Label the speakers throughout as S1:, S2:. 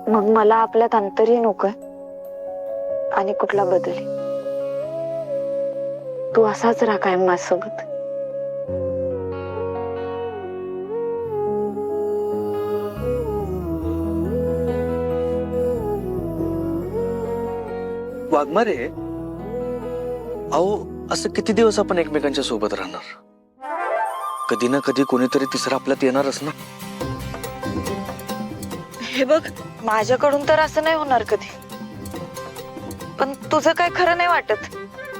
S1: मग मला आपल्यात अंतरही नकोय आणि कुठला बदल. तू असाच राहा कायम माझ्यासोबत.
S2: वाघमारे, अहो असं किती दिवस आपण एकमेकांच्या सोबत राहणार? कधी ना कधी कोणीतरी तिसरा आपल्यात येणारच ना.
S1: हे बघ, माझ्याकडून तर असं नाही होणार कधी, पण तुझं काय खरं नाही वाटत.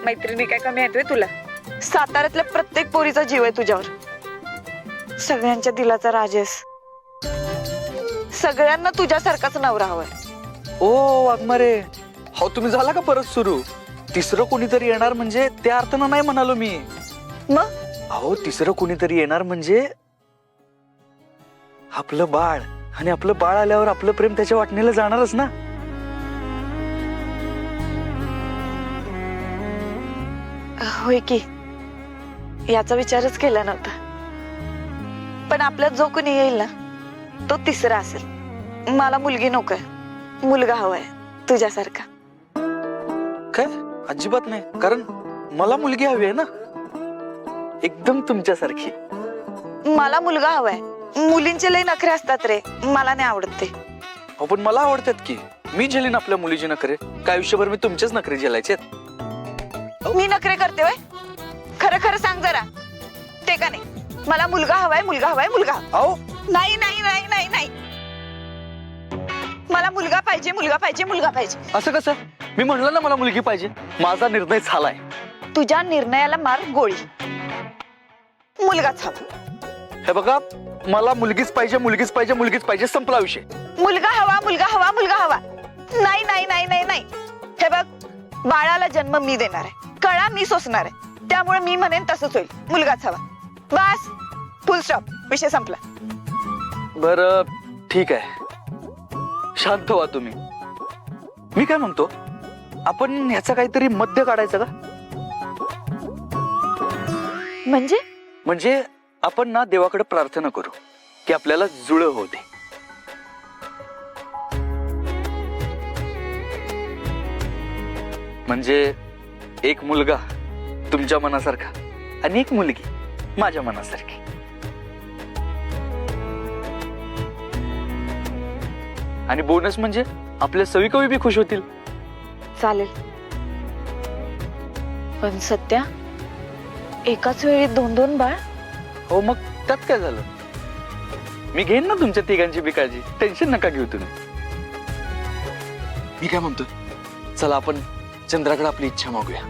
S1: मैत्रिणी काय कमी येतोय तुला? साताऱ्यातल्या प्रत्येक पोरीचा जीव आहे तुझ्यावर. सगळ्यांच्या दिलाचा राजेस. सगळ्यांना तुझ्यासारखाच नवरा हवाय.
S2: ओ वाघमारे, हो तुम्ही झाला का परत सुरू? तिसरं कोणीतरी येणार म्हणजे त्या अर्थानं नाही म्हणालो मी.
S1: मग
S2: अहो तिसरं कोणीतरी येणार म्हणजे आपलं बाळ, आणि आपलं बाळ आल्यावर आपलं प्रेम त्याच्या वाटणीला जाणारच ना.
S1: होय की, याचा विचारच केला नव्हता. पण आपल्यात जो कोणी येईल ना तो तिसरा असेल. मला मुलगी नकोय, मुलगा हवाय तुझ्यासारखा.
S2: काय? अजिबात नाही, कारण मला मुलगी हवी आहे ना, एकदम तुमच्यासारखी.
S1: मला मुलगा हवाय. मुलींचे लई नखरे असतात रे, मला नाही आवडत ते.
S2: हो पण मला आवडतात की. मी झेलीन आपल्या मुलीची नखरे. काय आयुष्यभर मी तुमचेच नखरे झेलायचे?
S1: मी नखरे करते वय? खरं खरं सांग जरा, ते का नाही? मला मुलगा हवाय, मुलगा हवाय, मुलगा.
S2: अहो
S1: नाही नाही नाही नाही नाही, मला मुलगा पाहिजे, मुलगा पाहिजे, मुलगा पाहिजे.
S2: असं कसं? मी म्हणलं ना मला मुलगी पाहिजे. माझा निर्णय झालाय.
S1: तुझ्या निर्णयाला मार गोळी. मुलगाच हवा.
S2: हे बघा, मला मुलगीच पाहिजे, मुलगीच पाहिजे, मुलगीच पाहिजे, संपला विषय.
S1: मुलगा हवा, मुलगा हवा, मुलगा हवा. नाही नाही नाही नाही नाही. हे बघ, बाळाला जन्म मी देणार आहे, कळा मी सोसणार आहे. त्यामुळे मी म्हणेन तसंच होईल. मुलगाच हवा. बस, फुल स्टॉप, विषय संपला.
S2: बरं ठीक आहे, शांत व्हा तुम्ही. मी काय म्हणतो, आपण ह्याचा काहीतरी मध्य काढायचं का?
S1: म्हणजे
S2: आपण ना देवाकडे प्रार्थना करू की आपल्याला जुळं होऊ दे. म्हणजे एक मुलगा तुमच्या मनासारखा आणि एक मुलगी माझ्या मनासारखी. आणि बोनस म्हणजे आपल्या सवी कवी बी खुश होतील.
S1: चालेल, पण सध्या एकाच वेळी दोन दोन बाळ?
S2: हो मग त्यात काय झालं? मी घेईन ना तुमच्या तिघांची बी काळजी. टेन्शन नका घेऊ तुम्ही. मी काय म्हणतो, चला आपण चंद्राकडे आपली इच्छा मागूया.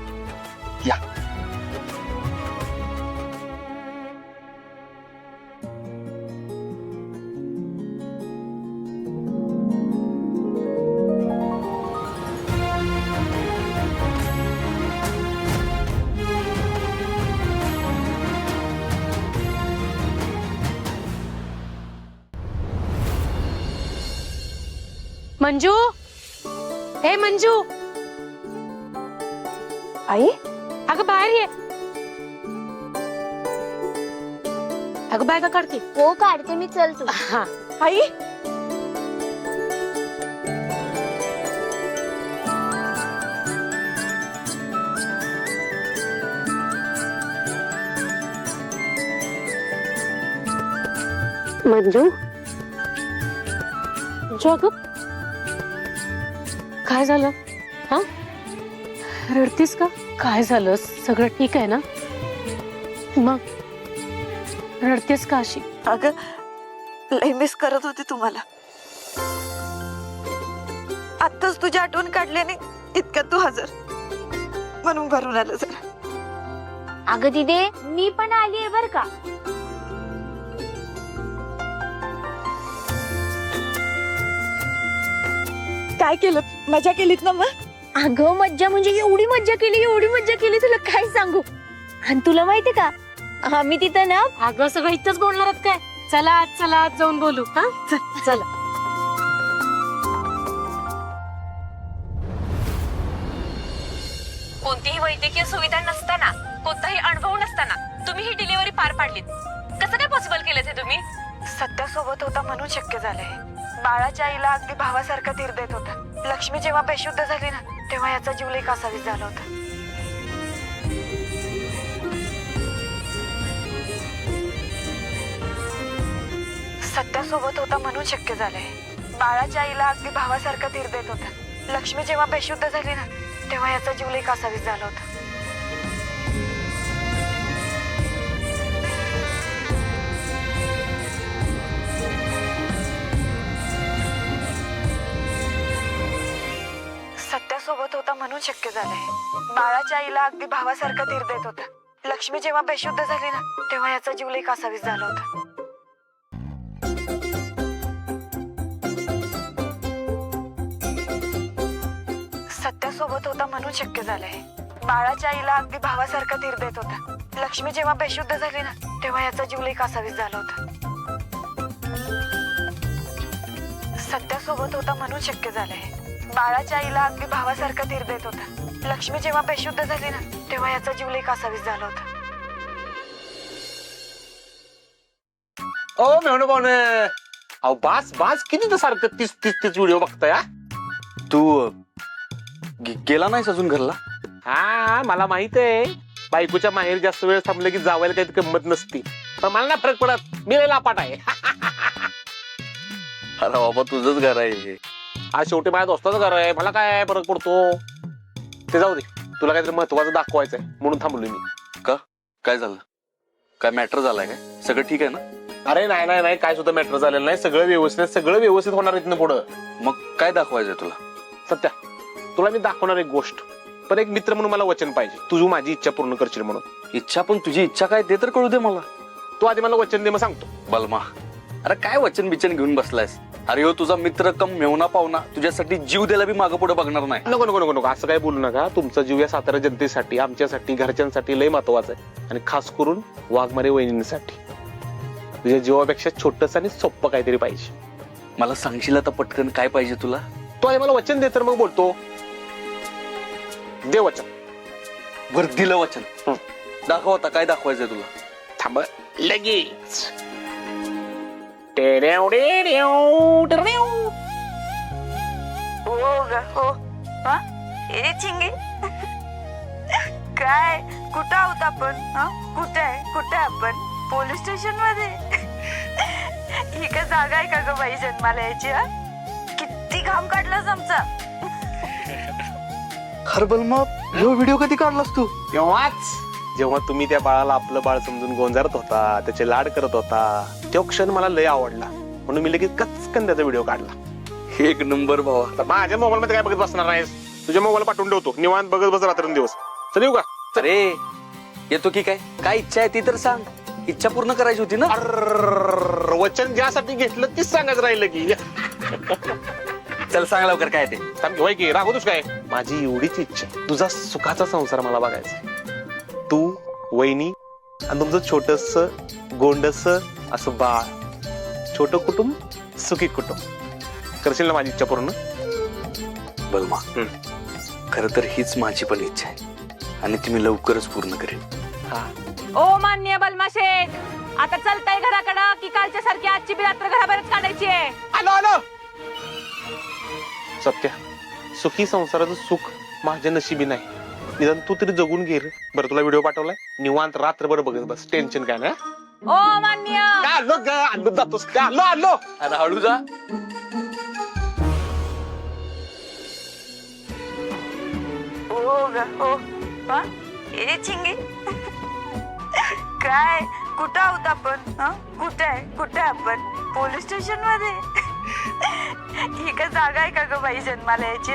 S2: या.
S3: मंजू, हे मंजू.
S1: आई,
S3: अगं बाहेर ये. अगं बॅगा काढते.
S4: हो काढते मी, चल तू.
S3: हा.
S1: आई.
S3: मंजू, अगं काय झालं? हा, रडतीस का? काय झालं? सगळं ठीक आहे ना? मग रडतेस का अशी?
S1: अगं लय मिस करत होते तुम्हाला. आत्ताच तुझी आठवण काढली आणि इतक्यात तू हजर, म्हणून भरून आलं जरा.
S4: अगं दिदे, मी पण आली आहे बर का.
S1: काय केलं? मजा केलीत ना मग?
S4: अगं मज्जा म्हणजे एवढी मज्जा केली, एवढी मज्जा केली, तुला काय सांगू. आणि तुला माहिती का, आम्ही तिथं ना.
S3: अगं सगळं इथंच बोलणार आहात काय? चला चला आज जाऊन बोलू. हा चला.
S5: कोणतीही वैद्यकीय सुविधा नसताना, कोणताही अनुभव नसताना तुम्ही ही डिलिव्हरी पार पाडलीत. कसं काय पॉसिबल केलं ते तुम्ही?
S1: सध्या सोबत होता म्हणून शक्य झालंय. बाळाच्या आईला अगदी भावासारखा धीर देत होता. लक्ष्मी जेव्हा बेशुद्ध झाली ना तेव्हा याचा जीव लई कासावीस झाला होता. सत्यासोबत होता म्हणून शक्य झालंय. बाळाच्या आईला अगदी भावासारखा धीर देत होता. लक्ष्मी जेव्हा बेशुद्ध झाली ना तेव्हा याचा जीव लई कासावीस झाला होता. सत्यासोबत होता म्हणून शक्य झालंय. बाळाच्या आईला अगदी भावासारखा धीर देत होता. लक्ष्मी जेव्हा बेशुद्ध झाली ना तेव्हा याचा जीव लई कासावीस झाला होता. सत्यासोबत होता म्हणून शक्य झालंय. बाळाच्या आईला अगदी भावासारखा धीर देत होता. लक्ष्मी जेव्हा बेशुद्ध झाली ना तेव्हा याचा जीव लई कासावीस झाला होता. सत्यासोबत होता म्हणून शक्य झालंय. बाळाच्या आईला अगदी भावासारखा धीर देत होता. लक्ष्मी जेव्हा बेशुद्ध झाली ना तेव्हा याचा जीव लई कासावीस झाला होता.
S6: ओ मेहणू पाहुणे, अहो बास बास किती तर सारखं तीच व्हिडिओ बघताय हा?
S2: तू गेला नाहीस अजून घरला?
S6: हा मला माहित आहे, बायकोच्या माहेर जास्त वेळ थांबलं की जावायला काही किंमत नसती, पण मला नाही फरक पडत, मी लय लापाट आहे.
S2: अरे बाबा तुझंच घर आहे हे.
S6: आज शेवटी माझ्या दोस्ताचं घर आहे, मला काय फरक पडतो. ते जाऊ दे, तुला काहीतरी महत्वाचं दाखवायचंय म्हणून थांबलोय मी.
S2: का काय झालं? काय मॅटर झालाय काय? सगळं ठीक आहे ना?
S6: अरे नाही नाही नाही, काय सुद्धा मॅटर झालेलं नाही, सगळं व्यवस्थित होणार इथनं पुढं.
S2: मग काय दाखवायचंय तुला?
S6: सत्या, तुला मी दाखवणार एक गोष्ट, पण एक मित्र म्हणून मला वचन पाहिजे, तुझी माझी इच्छा पूर्ण करशील म्हणून.
S2: इच्छा? पण तुझी इच्छा काय ते तर कळू दे मला.
S6: तू आधी मला वचन दे, मग सांगतो.
S2: बलमा, अरे काय वचन बिचन घेऊन बसलायस? अरे हो तुझा मित्र कम मेवना पाहुणा तुझ्यासाठी जीव द्यायला बी मागं पुढे बघणार नाही.
S6: नको नको नको नको, असं काय बोलू नका. तुमचा जीव या सातारा जनतेसाठी, आमच्यासाठी, घरच्यांसाठी लय महत्वाचा आहे, आणि खास करून वाघमारे वहिनींसाठी. तुझ्या जीवापेक्षा छोटस आणि सोप्पं काहीतरी पाहिजे.
S2: मला सांगशील आता पटकन काय पाहिजे तुला?
S6: तू आधी मला वचन दे, तर मग बोलतो. दे वचन.
S2: वर दिलं वचन. दाखव आता काय दाखवायचंय तुला.
S6: थांब लगेच.
S1: हो ग हो. हा ए चिंगे, काय कुठं आहोत आपण? कुठे आपण? पोलीस स्टेशन मध्ये? ही का जागा आहे का ग बाई जन्माला यायची? किती घाम काढलास आमचा.
S2: खर बलमा, ह्यो व्हिडिओ कधी काढलास तू?
S6: तेव्हाच जेव्हा तुम्ही त्या बाळाला आपलं बाळ समजून गोंजारत होता, त्याचे लाड करत होता, तो क्षण मला लय आवडला, म्हणून मी लगेच कचकन त्याचा व्हिडिओ काढला.
S2: एक नंबर भावा.
S6: तर माझ्या मोबाईल मध्ये काय बघत बसणार नाहीस, तुझ्या मोबाईल पाठवून ठेवतो, निवांत बघत बस रात्रंदिवस. चल येऊ का?
S2: अरे येतो की काय? काय इच्छा आहे ती तर सांग. इच्छा पूर्ण करायची होती ना.
S6: वचन ज्यासाठी घेतलं तीच सांगायचं राहिलं की.
S2: चल सांग लवकर काय ते.
S6: होय की रागवतोस काय? माझी एवढीच इच्छा, तुझा सुखाचा संसार मला बघायचा. तू, वहिनी आणि तुमचं छोटस गोंडस असं बाळ, छोट कुटुंब, सुखी कुटुंब. करशील ना माझी इच्छा पूर्ण?
S2: बलमा, खर तर हीच माझी पण इच्छा आहे, आणि ती मी लवकरच पूर्ण करेन.
S6: हा.
S5: ओ मान्य बलमा शेठ, आता चलताय घराकडं की कालच्या सारखी आजची बी रात्र घराबाहेरच काढायची आहे?
S6: आलो आलो. सत्या, सुखी संसाराचं सुख माझ्या नशिबी नाही, निदान तू तरी जगून घे रे. बरं तुला व्हिडिओ पाठवलाय, निवांत रात्रभर बघत बस, टेन्शन काय ना.
S5: ओ मान्य.
S6: आलो ग, आलो जातोस का? आलो आलो.
S2: अरे हळू जा.
S1: हो ग हो. हा ए चिंगे, काय कुठं आहोत आपण? कुठे आपण? पोलीस स्टेशन मध्ये? ही का जागा आहे का ग बाई जन्माला यायची?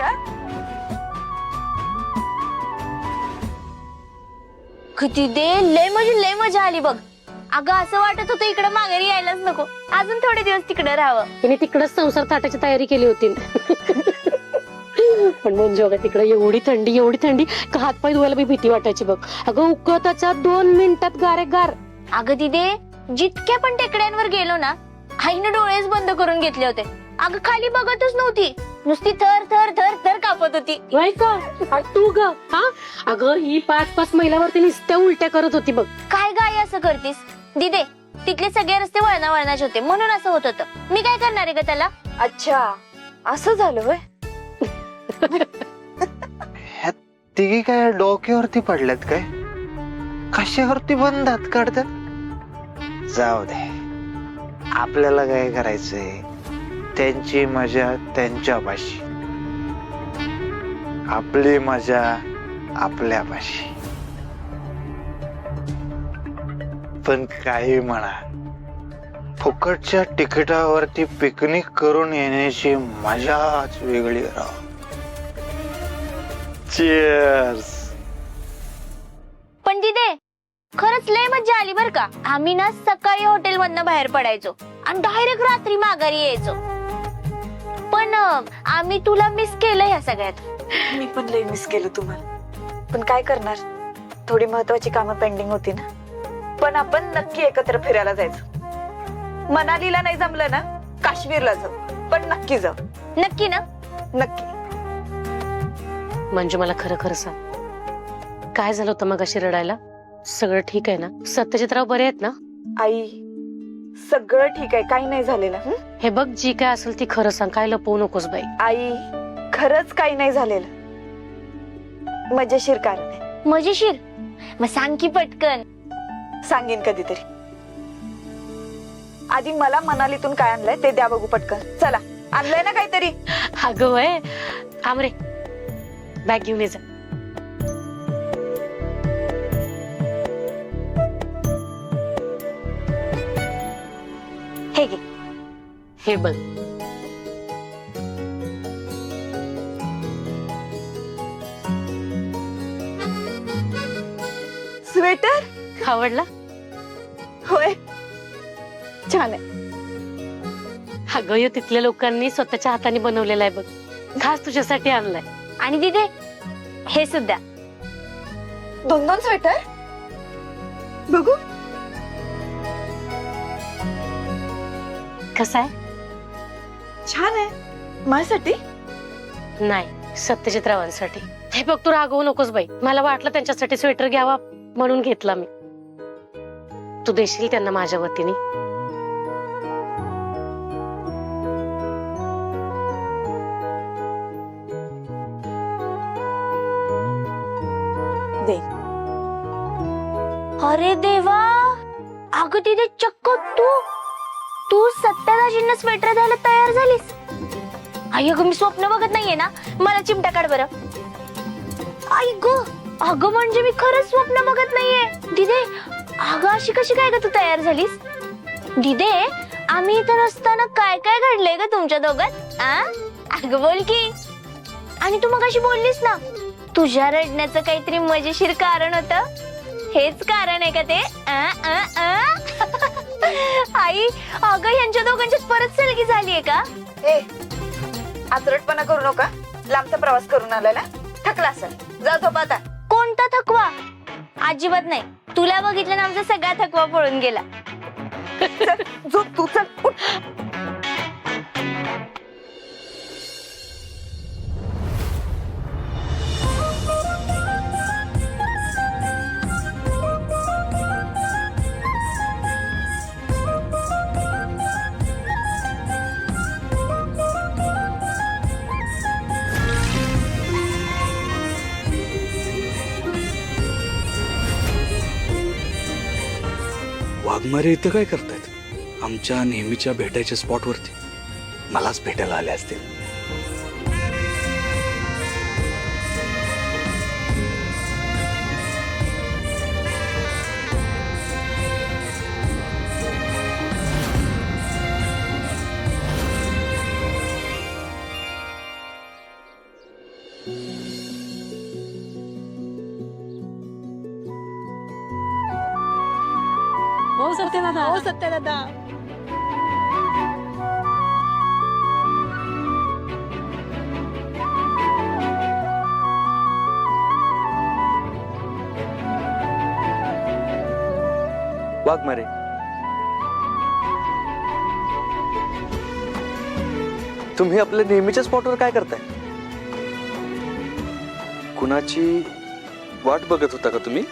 S4: किती दे, लय म्हणजे लय मजा आली बघ. अगं असं वाटत होतं इकडे माघारी यायलाच नको, अजून थोडे दिवस तिकडे राहावं.
S3: तिने तिकडच संसार थाटायची तयारी केली होती. पण म्हणजे बघा तिकडे एवढी थंडी का हातपाय धुवायला बी भीती वाटायची बघ. अगं उकळताच्या 2 मिनिटात गारे गार.
S4: अगं तिथे जितक्या पण टेकड्यांवर गेलो ना, आईनं डोळेच बंद करून घेतले होते. अगं खाली बघतच नव्हती, नुसती थर थर थर थर कापत होती.
S3: तू ग हा? अगं ही 5-5 मैलावरती नुसत्या उलट्या करत होती बघ.
S4: काय गाय असं करतीस दिदे? तिथले सगळे रस्ते वळणाचे होते म्हणून असं होत होतं. मी काय करणार आहे ग त्याला?
S1: अच्छा, असं झालं होय.
S7: ह्या तिघी काय डोक्यावरती पडल्यात काय? कशावरती बंधात काढतात? जाऊ दे, आपल्याला काय करायचंय? त्यांची मजा त्यांच्यापाशी, आपली मजा आपल्यापाशी. पण काही म्हणा, फुकटच्या तिकिटावरती पिकनिक करून येण्याची मजाच वेगळी राव. Cheers.
S4: पण तिथे खरंच लय मज्जा आली बर का. आम्ही ना सकाळी हॉटेल मधनं बाहेर पडायचो आणि डायरेक्ट रात्री माघारी यायचो. पण आम्ही तुला मिस केलं ह्या सगळ्यात.
S1: मी पण लई मिस केलं तुम्हाला. पण काय करणार, थोडी महत्वाची कामं पेंडिंग होती ना. पण आपण नक्की एकत्र फिरायला जायचं. मनालीला नाही जमलं ना, काश्मीरला जाऊ, पण नक्की जाऊ.
S4: नक्की ना?
S1: नक्की.
S3: म्हणजे मला खरं खरं सांग, काय झालं होतं मगाशी रडायला? सगळं ठीक आहे ना? सत्यजितराव बरे आहेत ना?
S1: आई, सगळं ठीक आहे, काही नाही झालेलं. हं?
S3: हे बघ, जी काय असेल ती खरं सांग, काय लपवू नकोस बाई.
S1: आई, खरंच काही नाही झालेलं. मजेशीर कारण आहे.
S4: मजेशीर? मग सांग की पटकन.
S1: सांगेन कधीतरी. आधी मला मनालीतून काय आणलंय ते द्या बघू पटकन. चला, आणलंय ना काहीतरी?
S3: अगं वय, थांब रे, बॅग घेऊन ये जा.
S4: हे घे.
S3: हे बघ,
S1: स्वेटर?
S3: आवडला?
S1: होय, छान आहे.
S3: अगं ह्यो तिथल्या लोकांनी स्वतःच्या हाताने बनवलेला आहे बघ, खास तुझ्यासाठी आणलाय.
S4: आणि तिथे हे सुद्धा.
S1: 2-2 स्वेटर? बघू.
S3: कसा आहे?
S1: छान आहे. माझ्यासाठी?
S3: नाही, सत्यजितरावांसाठी. हे बघ, तू रागवू नकोस बाई. मला वाटलं त्यांच्यासाठी स्वेटर घ्यावा म्हणून घेतला मी. तू देशील त्यांना माझ्या वतीने?
S1: दे.
S4: अरे देवा, अगं तिथे चक्क तू सत्यादाजींना स्वेटर द्यायला तयार झालीस. आई अगं, मी स्वप्न बघत नाहीये ना. मला चिमटा काढ बरं. आई ग, अगं म्हणजे मी खरंच स्वप्न बघत नाहीये. दिदे, अगं अशी कशी काय ग तू तयार झालीस? दिदे, आम्ही इथं नसताना काय काय घडलंय ग तुमच्या दोघात? अगं बोल की. आणि तू मग अशी बोललीस ना, तुझ्या रडण्याचं काहीतरी मजेशीर कारण होतं. हेच कारण आहे का ते? आई, अगं यांच्या दोघांच्यात परत सलगी झालीये का?
S1: ए, आचरटपणा करू नका. लांबचा प्रवास करून आला ना, थकला असेल. जा झोप आता.
S4: कोणता थकवा? अजिबात नाही. तुला बघितलं ना, आमचा सगळा थकवा पळून गेला.
S1: चल, झोप तू. चल, उठ.
S2: वाघमारे इथं काय करतायत? आमच्या नेहमीच्या भेटायच्या स्पॉटवरती मलाच भेटायला आले असतील.
S5: हो सत्यदादा, हो सत्यदादा.
S2: वाघमारे, तुम्ही आपल्या नेहमीच्या स्पॉटवर काय करताय? कुणाची वाट बघत होता का तुम्ही?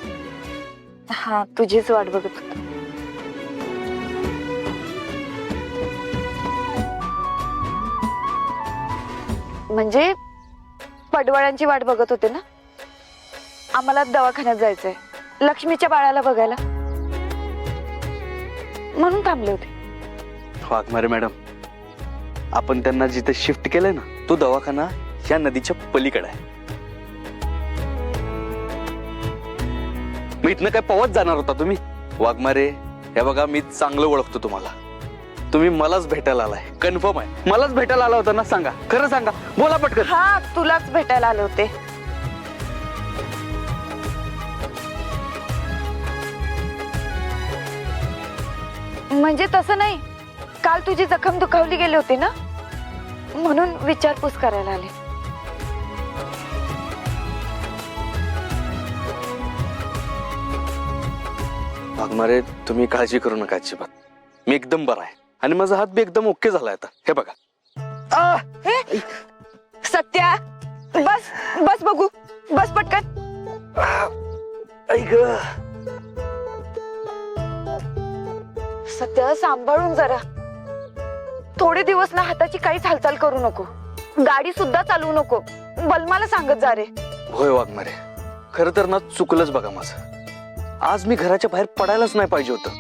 S1: हा, तुझीच वाट बघत होतो. म्हणजे पडवळांची वाट बघत होते ना. आम्हाला दवाखान्यात जायचंय लक्ष्मीच्या बाळाला बघायला, म्हणून थांबले होते.
S2: वाघमारे मॅडम, आपण त्यांना जिथे शिफ्ट केलंय ना तो दवाखाना या नदीच्या पलीकडे आहे. मी इथनं काय पवत जाणार होता तुम्ही? वाघमारे, हे बघा मी चांगलं ओळखतो तुम्हाला. तुम्ही मलाच भेटायला आलाय, कन्फर्म आहे. मलाच भेटायला आला होता ना? सांगा, खरं सांगा, बोला पटकन.
S1: हा, तुलाच भेटायला आले होते. म्हणजे तसं नाही, काल तुझी जखम दुखावली गेली होती ना, म्हणून विचारपूस करायला आले.
S2: वाघमारे, तुम्ही काळजी करू नका अजिबात. मी एकदम बरा आहे आणि माझा हात बी एकदम ओके झालाय आता. हे बघा.
S1: सत्या, बस बस बघू, बस पटकन.
S2: ऐक,
S1: सत्या सांभाळून जरा. थोडे दिवस ना हाताची काहीच हालचाल करू नको, गाडी सुद्धा चालवू नको. बलमाला सांगत जा रे.
S2: होय वाघमारे, खरं तर ना चुकलंच बघा माझं. आज मी घराच्या बाहेर पडायलाच नाही पाहिजे होतं,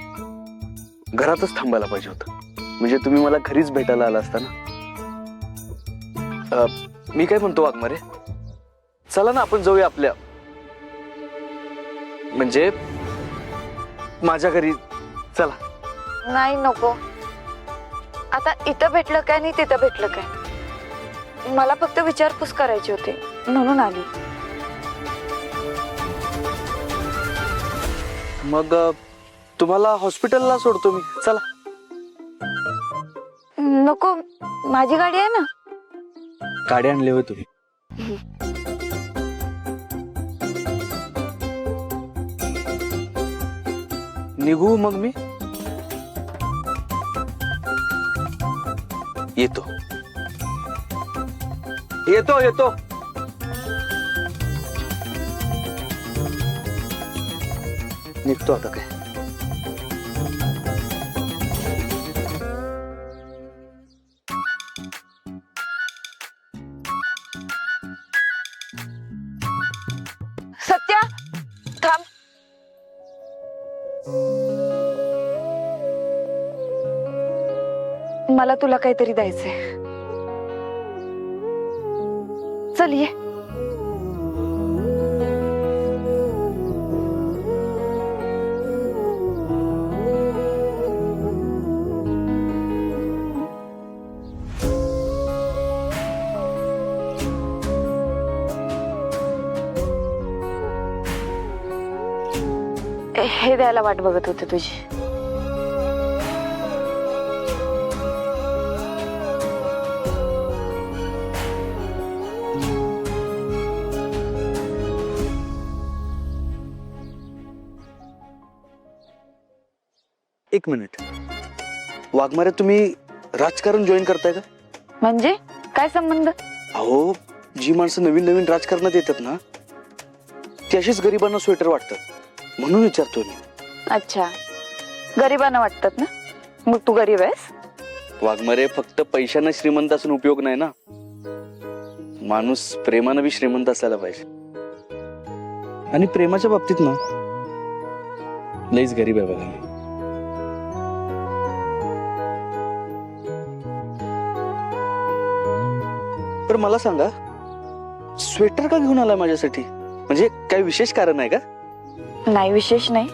S2: घरातच थांबायला पाहिजे होतं. म्हणजे तुम्ही मला घरीच भेटायला आला असता ना. मी काय म्हणतो वाघमारे, चला ना आपण जाऊया आपल्या, म्हणजे माझ्या घरी. चला.
S1: नाही नको, आता इथं भेटलं काय आणि तिथं भेटलं काय. मला फक्त विचारपूस करायची होती म्हणून आली.
S2: मग तुम्हाला हॉस्पिटलला सोडतो मी, चला.
S1: नको, माझी गाडी आहे ना.
S2: गाडी आणली होय तुम्ही? निघू मग मी. येतो येतो येतो. निघतो आता काय.
S1: सत्या, थांब. मला तुला काहीतरी द्यायचंय. चल ये. हे द्यायला वाट बघत होते तुझी.
S2: एक मिनिट, वाघमारे तुम्ही राजकारण जॉईन करताय का?
S1: म्हणजे काय संबंध?
S2: अहो, जी माणसं नवीन नवीन राजकारणात येतात ना ती अशीच गरिबांना स्वेटर वाटतात, म्हणून विचारतोय मी.
S1: अच्छा, गरिबांना वाटतात ना, मग तू गरीब आहेस?
S2: वाघमारे, फक्त पैशानं श्रीमंत असून उपयोग नाही ना. माणूस प्रेमानं बी श्रीमंत असायला पाहिजे. आणि प्रेमाच्या बाबतीत ना लईच गरीब आहे बघा मी. पण मला सांगा, स्वेटर का घेऊन आलाय माझ्यासाठी? म्हणजे काही विशेष कारण आहे का?
S1: नाही, विशेष नाही.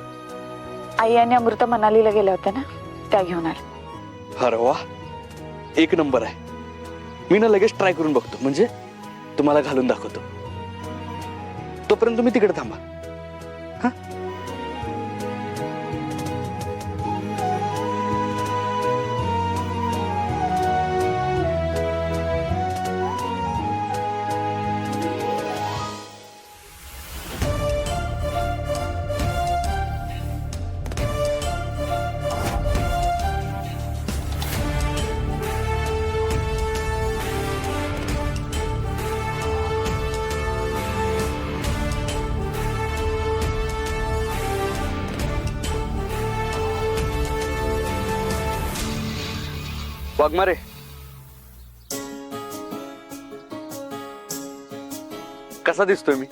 S1: आई आणि अमृता मनालीला गेल्या होत्या ना, त्या घेऊन आल्या.
S2: अरे वा, एक नंबर आहे. मी ना लगेच ट्राय करून बघतो, म्हणजे तुम्हाला घालून दाखवतो. तोपर्यंत तुम्ही तिकडे थांबा. हा, वाघमारे, कसा दिसतोय मी?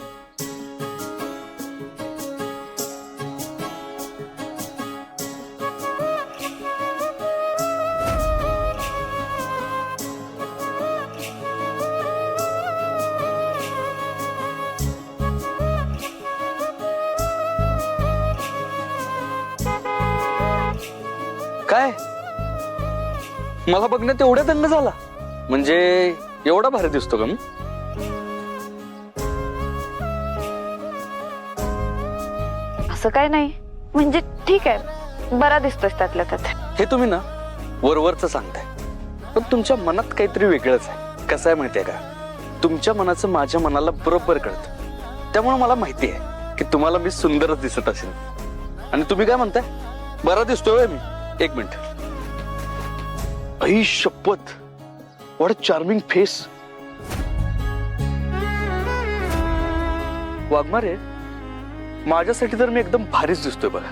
S2: काय मला बघण्यात एवढा दंग झाला? म्हणजे एवढा भारी दिसतो का मी?
S1: असं काय नाही, म्हणजे ठीक आहे, बरा दिसतोय त्यातल्या त्यात.
S2: हे तुम्ही ना वरवरच सांगताय, पण तुमच्या मनात काहीतरी वेगळंच आहे. कसं आहे माहितीये का, तुमच्या मनाचं माझ्या मनाला बरोबर कळतं. त्यामुळे मला माहिती आहे की तुम्हाला मी सुंदरच दिसत असेल. आणि तुम्ही काय म्हणताय, बरा दिसतोय मी? एक मिनिट. आई शपथ, what a charming face. Waghmare, माझ्यासाठी तर मी एकदम भारीच दिसतोय बघा.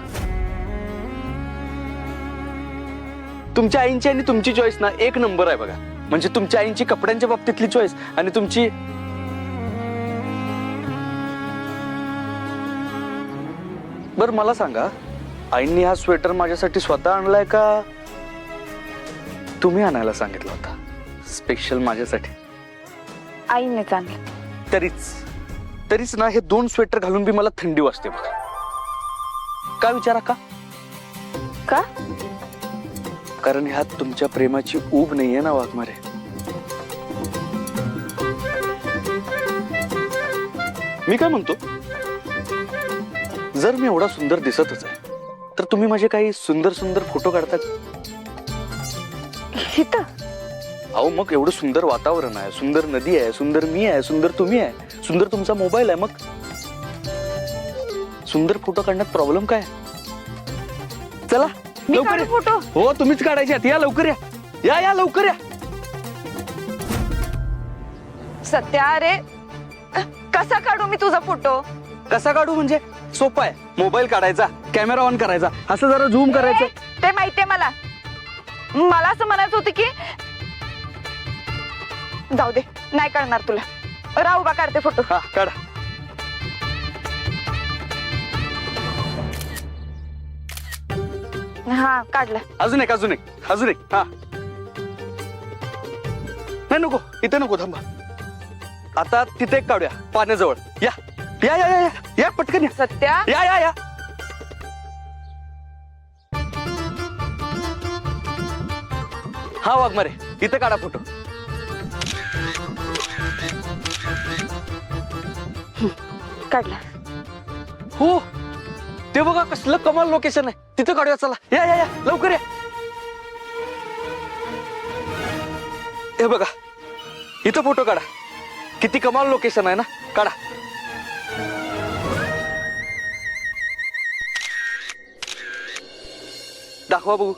S2: तुमच्या आईंची आणि तुमची चॉईस ना एक नंबर आहे बघा. म्हणजे तुमच्या आईंची कपड्यांच्या बाबतीतली चॉईस आणि तुमची बर मला सांगा, आईंनी हा स्वेटर माझ्यासाठी स्वतः आणलाय का तुम्ही आणायला सांगितलं होता स्पेशल माझ्यासाठी?
S1: आईने आणलं.
S2: तरीच ना हे 2 स्वेटर घालून बी मला थंडी वाजते बघा. का विचारा का?
S1: का?
S2: कारण ह्यात तुमच्या प्रेमाची ऊब नाहीये ना वाघमारे. मी काय म्हणतो, जर मी एवढा सुंदर दिसतच आहे तर तुम्ही माझे काही सुंदर सुंदर फोटो काढतात?
S1: इथं
S2: अहो मग एवढं सुंदर वातावरण आहे, सुंदर नदी आहे, सुंदर मी आहे, सुंदर तुम्ही आहे, सुंदर तुमचा मोबाईल आहे, मग सुंदर फोटो काढण्यात प्रॉब्लेम काय? चला
S1: मी
S2: लवकर
S1: काढू
S2: या.
S1: फोटो?
S2: हो तुम्हीच काढायचे आहेत. या लवकर या, या या लवकर या.
S1: सत्या, अरे कसा काढू मी तुझा फोटो?
S2: कसा काढू म्हणजे? सोपा आहे. मोबाईल काढायचा, कॅमेरा ऑन करायचा, असं जरा झूम करायचं.
S1: ते माहितीये मला. मला असं म्हणायचं होतं की जाऊ दे, नाही काढणार तुला. राहू बा, काढते फोटो.
S2: हा काढा.
S1: हा काढला.
S2: अजून एक. हा नाही नको, इथे नको, थांबा. आता तिथे एक काढूया पाण्याजवळ. या या या या या पटकन या.
S1: सत्या,
S2: या या या. हा वाघमारे, इथे काढा फोटो.
S1: काढला.
S2: हो ते बघा, कसलं कमाल लोकेशन आहे. तिथे काढूया, चला. या या या लवकर या. हे बघा, इथं फोटो काढा. किती कमाल लोकेशन आहे ना. काढा. दाखवा बघू.